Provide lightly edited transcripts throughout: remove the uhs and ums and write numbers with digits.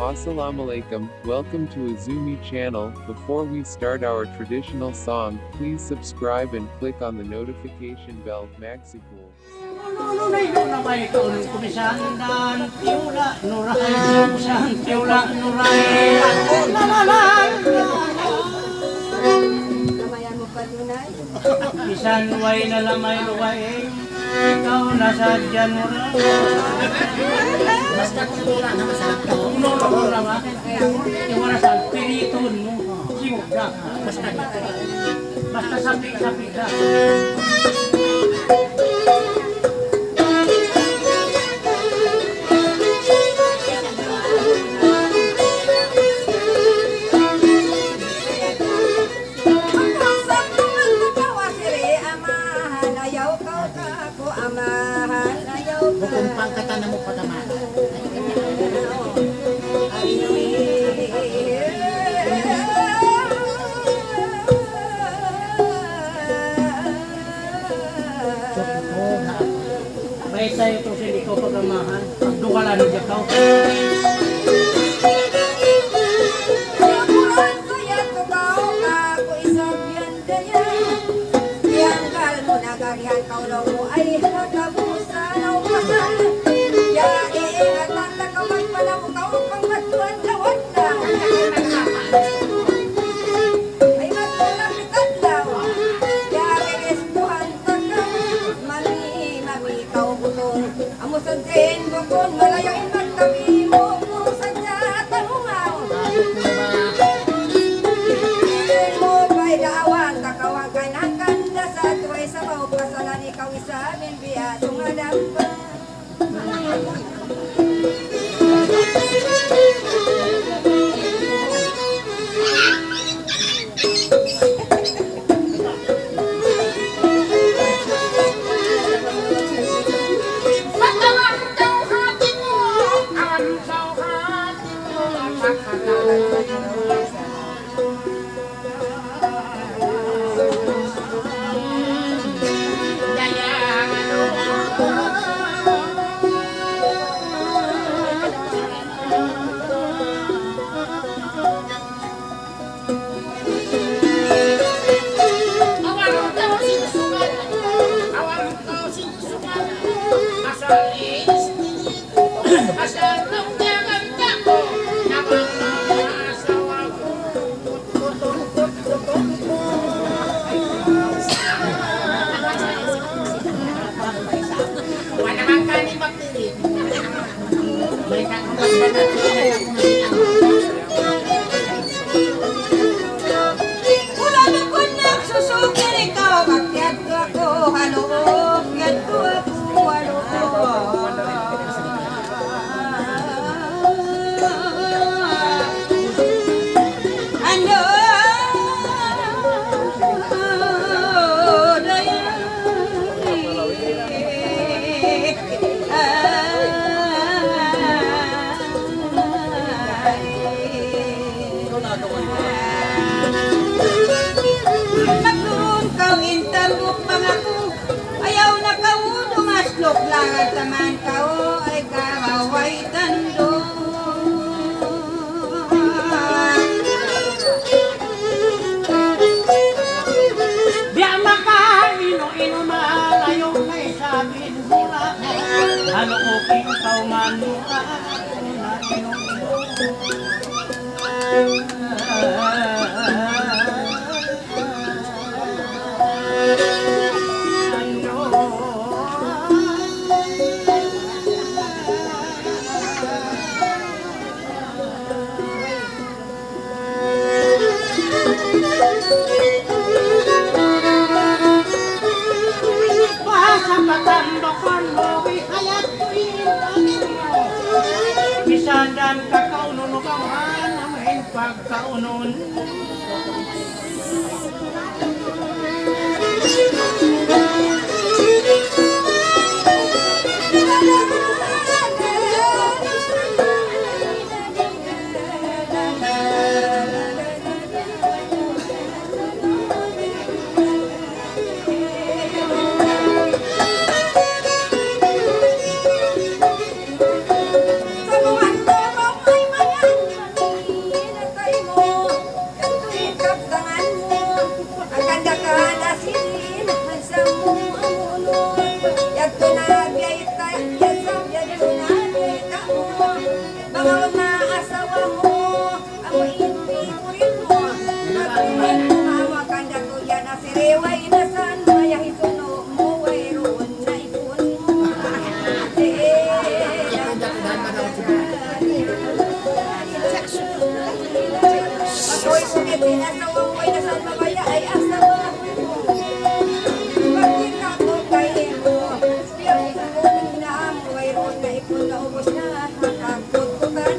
Assalamualaikum, welcome to Azumi channel. Before we start our traditional song, please subscribe and click on the notification bell. Maxipul. Bisan way na lamay luway, ikaw nasa dyan mo na. Basta kung mura na masarap to. Mura ba? Yung wala sa piriton mo, simog na. Basta sapi-sapi ka. Bukumpang kata na mo pagamahan. Baik tayo itong sili ko pagamahan. Pagdukalan niya ka. Ano okay kau manura na bisandan kakaunon o kawan amahin pagkaunon. way nasan maya hisuno mo way roon na ipon Patoy ko kiti asawang way nasan mamaya ay asawa Pagkita ko kay imo Piyak ko na ang way roon na ipon na ubos na Hakagkutukan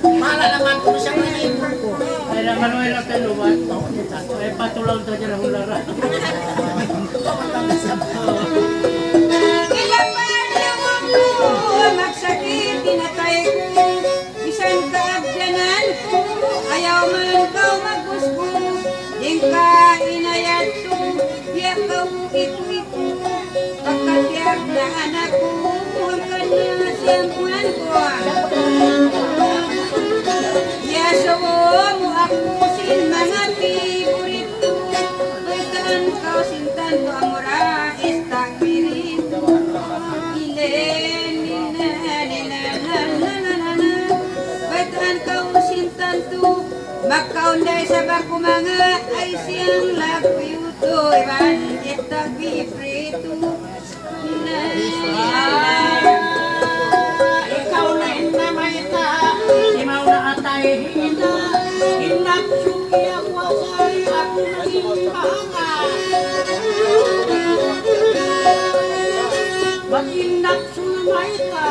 Mala naman kung siya manipon ko. Ay naman mo yung kaluwan. Ay patulaw na dyan ang hulara. Magsakit, tinatay ko Bisan kaabyanan ko Ayaw man kau maggusto Ding ka inayat ko Diyak kau ito Pagkatiyak na anak ko Huwag ka na tiempuan ko. Yaso mo ako sin mga piborito. Baitaan kau sintan ko amora estang mirito. Ilen, baitaan kau sintan tu. Makaunday sa bako mga ay siyang lapyuto. Iban estang piborito. Ikaw na inamay ta, imaw na atay hina, inaksuki ang wasay ako naging mahanga. Mag-inaksu na may ta,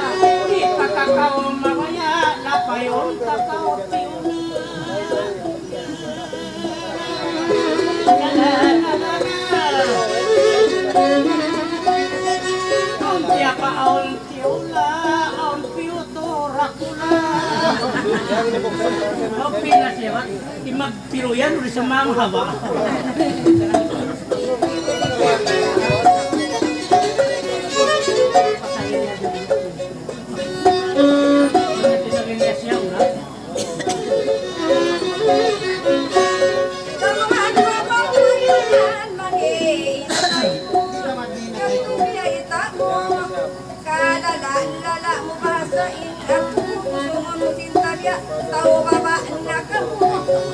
di kakakaw mamaya, lapayon kakao piyuna. Siapa aul tiula, aul piuto rakula. Kau pila siapa? Imag piruyan udah semang haba. Tahu baba nak kamu,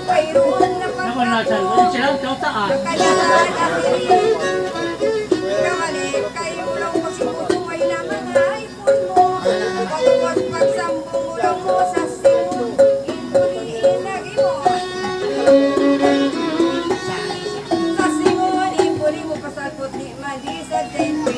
payruan na pa. Naman nasan, silang kau taat. Kaya akhiri, kawali kayo lang pasiputuway na mga ipon mo. Pagkos pagsambong mo lang mo sa simon, ipuliin lagi mo. Sa simon, ipuli mo pasakot ni madi sa tempe.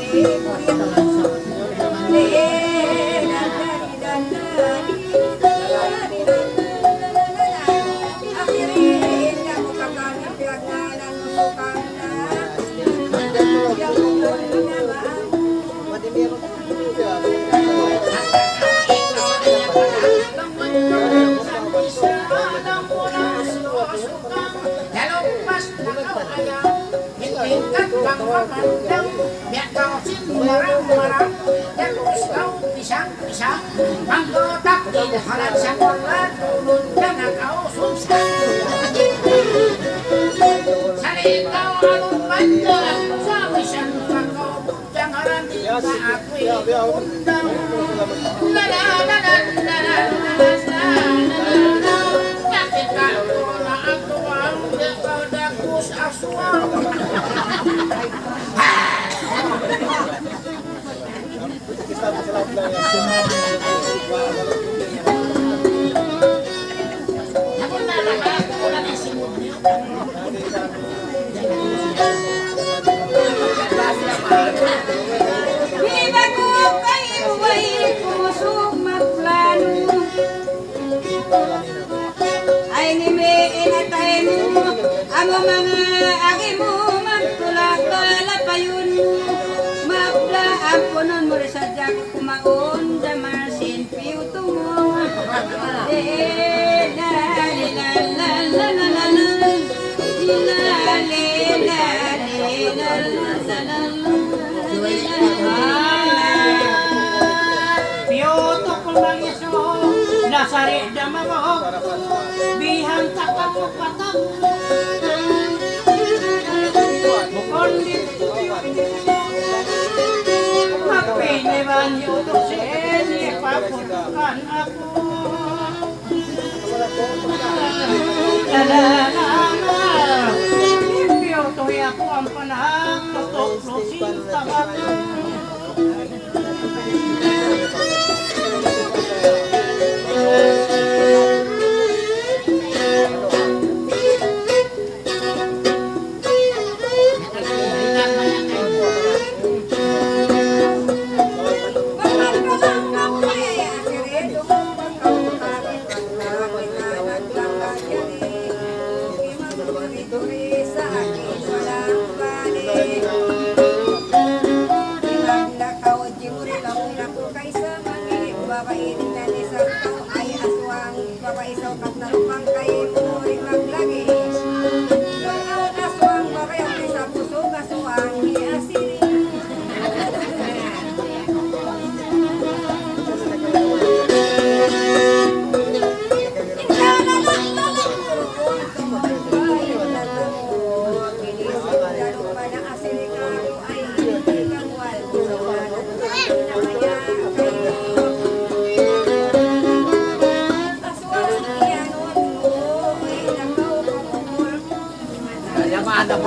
Amo mga agi mo magtulak kalapayun mo mapla ang punon mo sa jak kumaon da masin piuto mo la la Piuto ko lang yaso, nasari dama mo, bihan takang patang. Mapineban yung sini paputukan ako. Lalala, piutoy ako ang panahang tutoklosin tabat.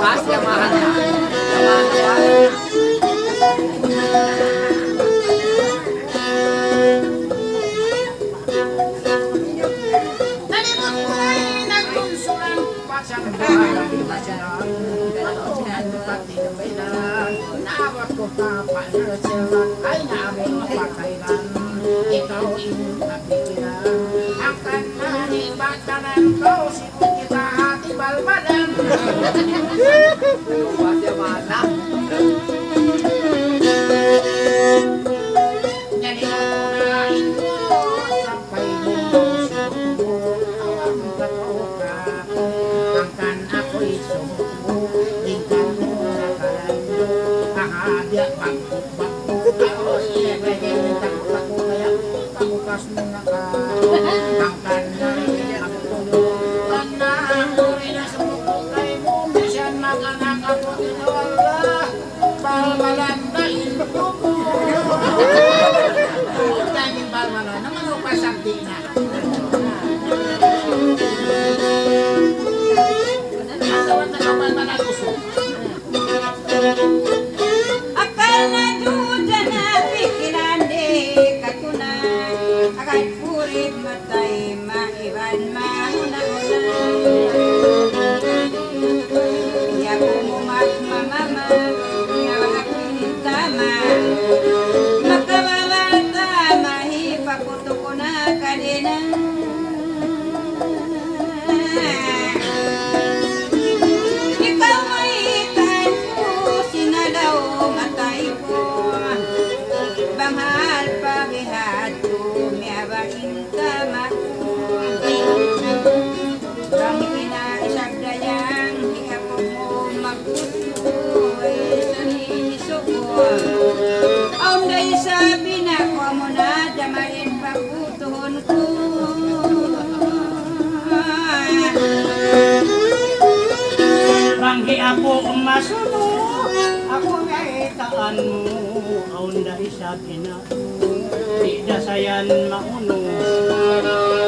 Mas, yamahan na. Yamahan na yan. Nalimot ko ay nagkunsulan pasang bahay masarap. Naabot ko pa panasilan ay naabot mapakailan. Ikaw iyong napikilan. Ang kanani batanan ko sikot kita hati balbalan. Mas, yamahan na. Nalimot ko na sampai bumaw sikot ang katoka. Ang kan ako'y sumuko, tingkan mo nakalanyo. Kahadya bangkok-bangkok ako, sinagagay takot-takot kaya pamukas mo na ka. Ang kan na rin ang tulo, kan na ako rin na sumuko kay mo. Minsan mag-anak ako tinawala, balbalan na ilo mo. Ang daming balbalan, naman ako pasanti na. Akal na duda na pikiran de katuna agad purit matay maiban mauna-una iya kumumat mamama nga aking tama makababata mahipaputo ko na kadena. Ikaw maitan ko, sinalaw matay ko. Banghal pabihad ko, miyabaing tama ko. Bang inaisagdayang, hihapon mo magpusoy sa hiniso ko. Aunday sabi na ko mo na, damarin paputuhon ko. Banggi ako masuno, ako nga itaan mo, aunda isa kinako, di dasayan mauno.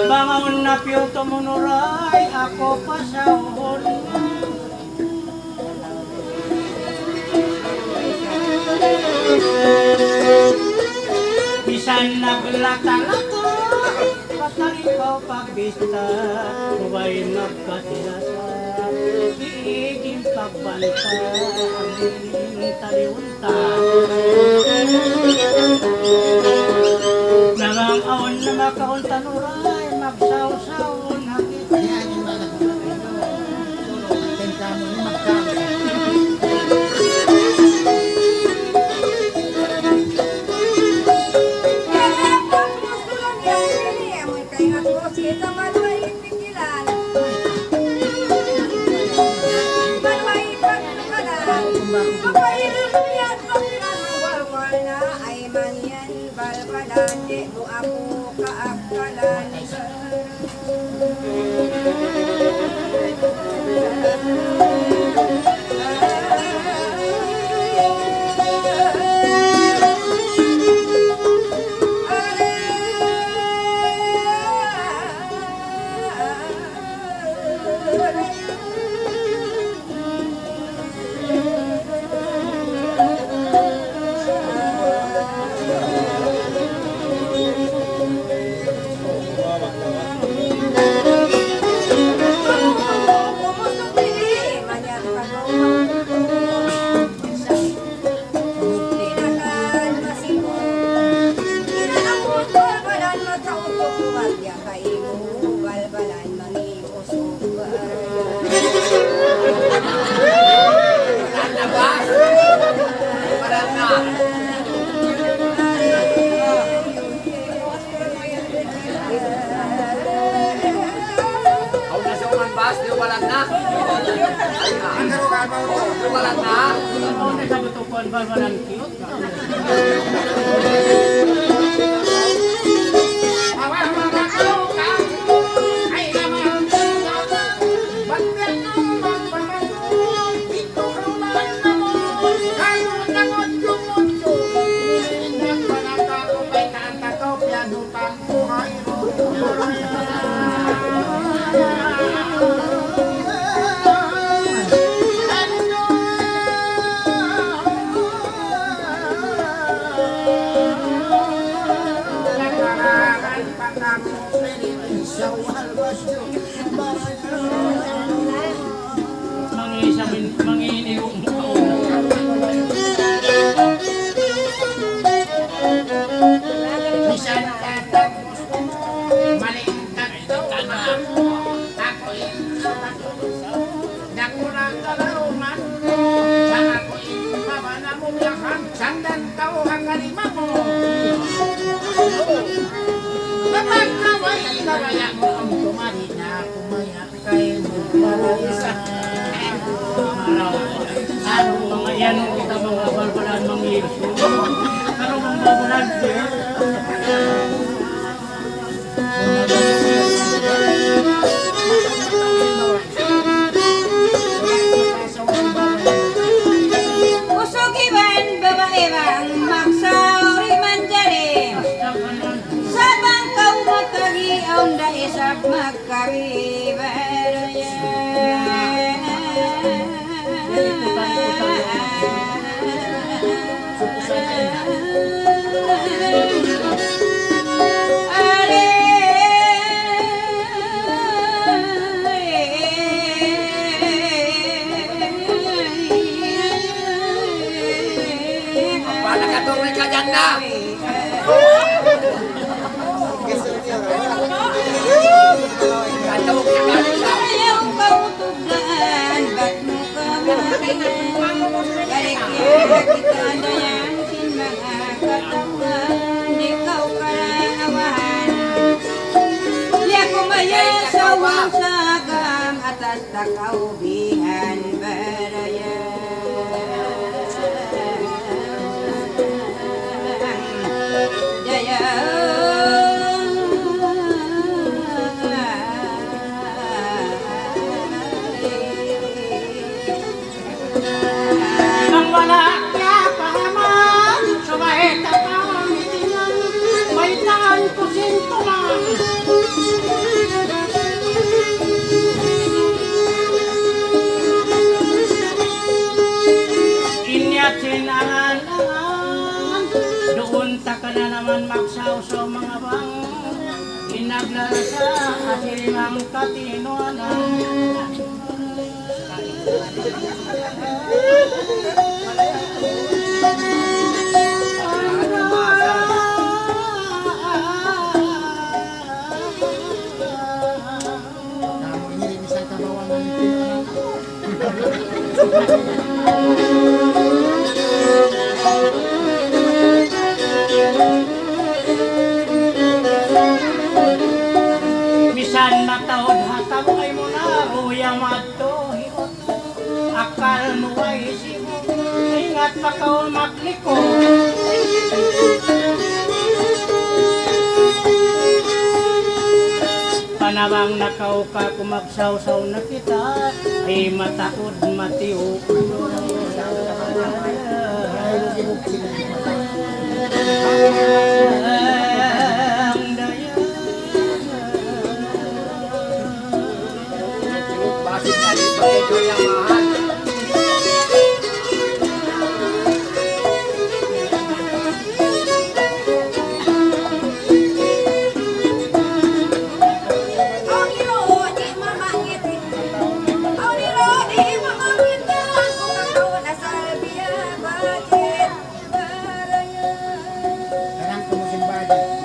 Bangaon na piyoto mo nuray, ako pasahon. Bisan naglata-lata, patali ko pagbista, huwag magkatilasa. Biging pagbanta, ang biging taliunta. Namang aon na makaunta nuray, magsaw-saw nakita. Yan yung mga nagpapino. Tenta mo yung magkakasa. Manginilong mo. Bisan tatapos malingkat na ako'y nakurang kalaunan sa ako'y mabanamulakan sandan tao ang kalima mo kapag kaway mo ang tumari na kumaya kay mo marisa ano mga yan kita mga balbalan mga yeso ano mga balbalan siya Usugiban babae bang magsauri manjarim sabang kau matagi ang daisap magkabibaraya nakatuloy ka dyan na ayaw kautugan ba't mo kamay galikya kita dayan sin mga katawan di kau karawahan ya kumaya sa wasagam atas takaubihan baraya jaya nang wala ka pahaman sabay tapang itingan may taan ko sintuman inyatin ang alangan doon ta ka na naman magsawsaw mga bang inaglasa at hilimang katinoanan bisan matawad hatang ay mo na ruya madto hiot akal mo ay simo ingat pa ka makliko panawang nakaw ka kumagsaw-saw na kita ay mataod matiyo ang daya bakit ka dito ito yung mahal Karang ko mo simbahan.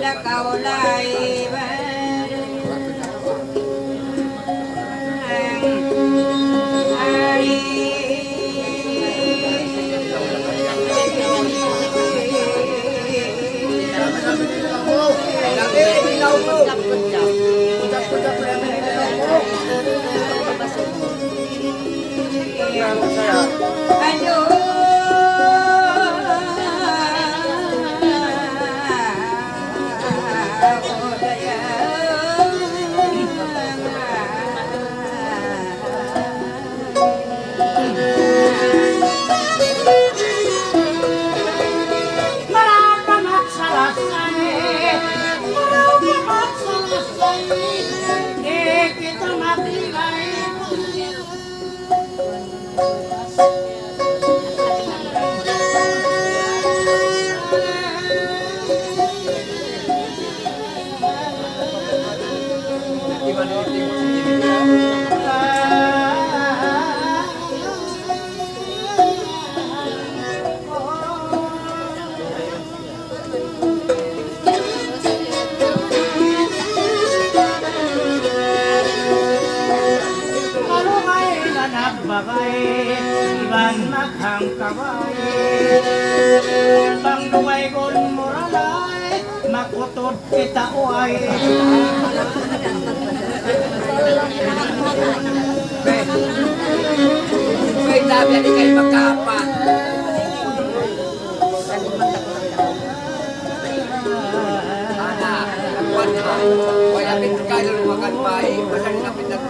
pada kaulay iban maghang kaway pangduway gon moralay makutod kita uay May tabi ni kay makapat. Ana, kuan ha. Wala pin kayo lumakan pai, wala na pinag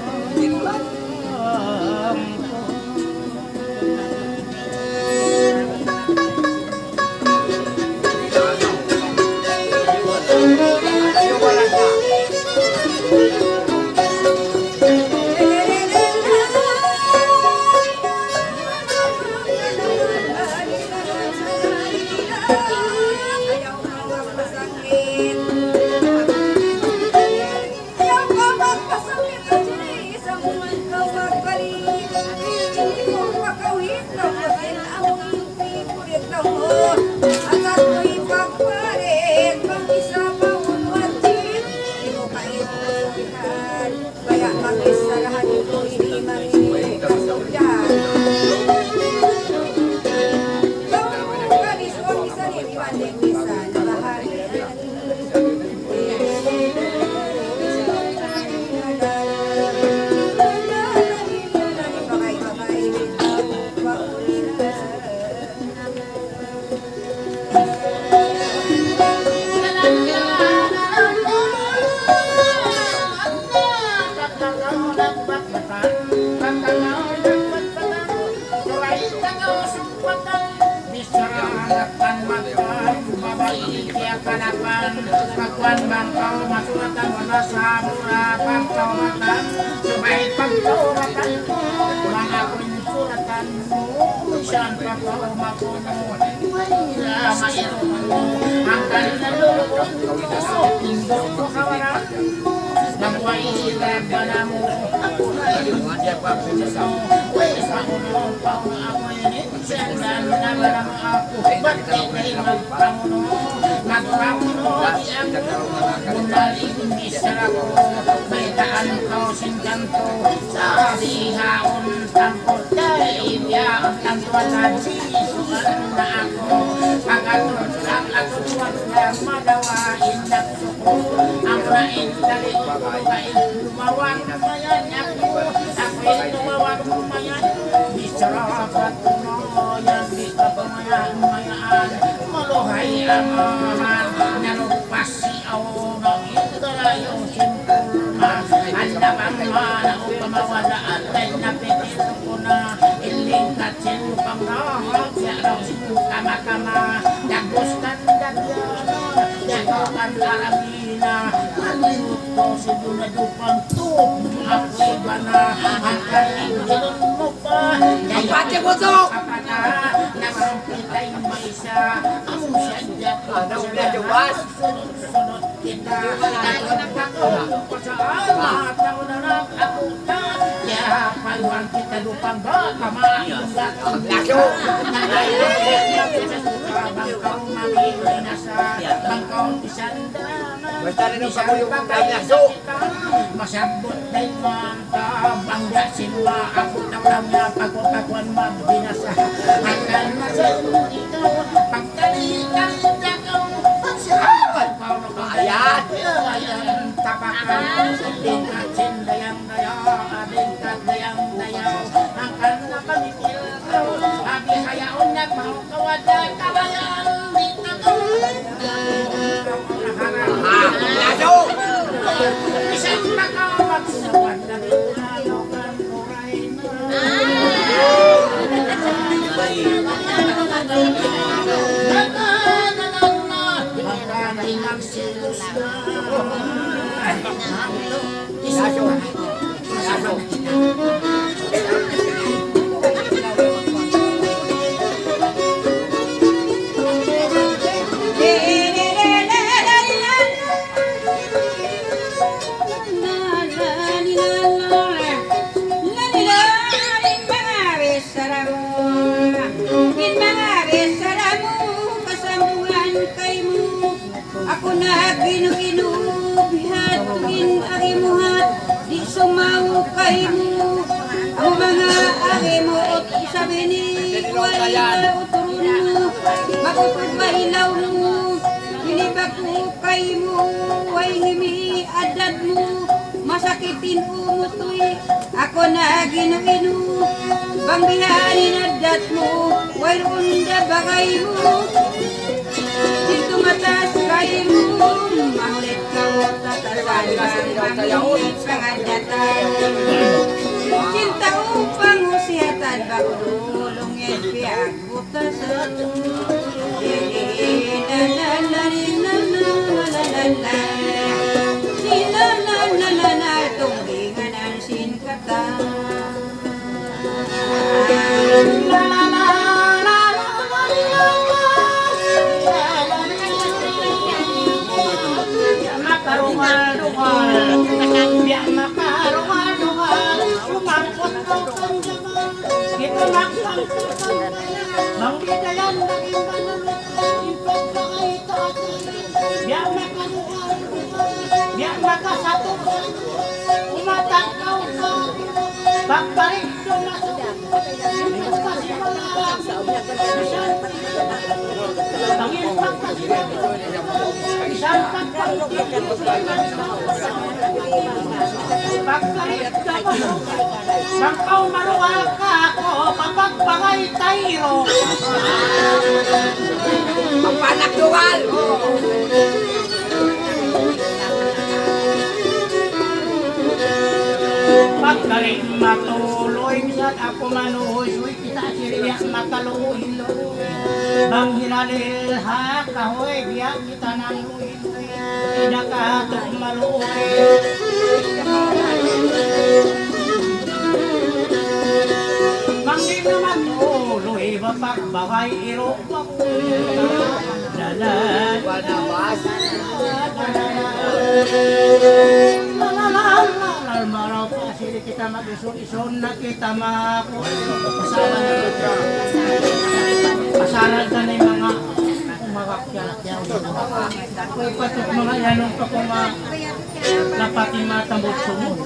Kakuan bangkau masuratan wana samura bangkau matan sebaik bangkau matan ulang aku suratan urusan bangkau makono wala mairu angkan dulu tinggal kawaran namwai banamu aku dia bapak sesau wes aku pau aku ini sendan nalarang aku batin kamu Nagpapuno ang bundaling misarako Baitaan kau singkanto Sa dihaon tampot Dahil yaon tantuan Sisuan na ako Pagatot lang ako Huwag lang magawain Nagsuko Ang lain dalion Kain lumawang mayan ako Ako'y lumawang mayan Misarapat Tunoyan Di ka pamayaan Maluhay ang nalupas si Aono Italayo simpulma Anda bang mana upamawala Atay napitito ko na Iling katsin upang nahag Yaraw kama-kama Dagos kandagyano Dagokan aramina Maluto si Dunadupang tup Ako'y bana Ang kaligilon mo pa Ang pati mo to! Namampitay mo isa Ang sadya ko sunod kita Ako nagkakaulo ko sa alat Ako na nakakuta Kaya payuan kita lupang baka Maayong gatong Nakayo Nakayo bangkaw mamili na sa bangkaw isanda. Basta rin ang pagulong ng kanyaso. Masabot day manta bangga sinwa ako tawag na pagkukakuan mabinasa. Hanggang masunod ito pagkalitan dakaw siyawan paulo ka Ayan. ayan tapakan sa tingkat sindayang dayaw abing kadayang dayaw hanggang napanitil ko abi hayaon na mahukawada kabayan dito ko Kanyaso! isang nakaw magsawan na rinalokan kuray Ako na ginuginubihat tungin ari mo hat di sumaw kay mo ang mga ari mo at sabi ni wala uturun mo magupad mahilaw mo hinibag ko kay mo way himi adad mo masakitin umutoy ako na ginuginu bang bihanin adat mo way runda bagay mo dito matas kay mo mahulit ka mo tatasan pangit pangadatan cinta upang usihatan bago dulong yan piyag butas tunggingan ang sinkata Bangkaw maruwal ka ako papagbagay tayo. Papanakdugal! Pagkalit matuloy misat ako manuhoy kita siriya makaluhilo. Bang hinalil ha kahoy biyak kita nang luhilo. Tidak katok maluhoy. Mangin naman tuloy papagbagay iro pa ko. Dalan Panabas! maraw pa sila kita mag-ison na kita pasaran ka na yung mga umakakyaw ako'y patok mga yanong pa kung napati matambot sumod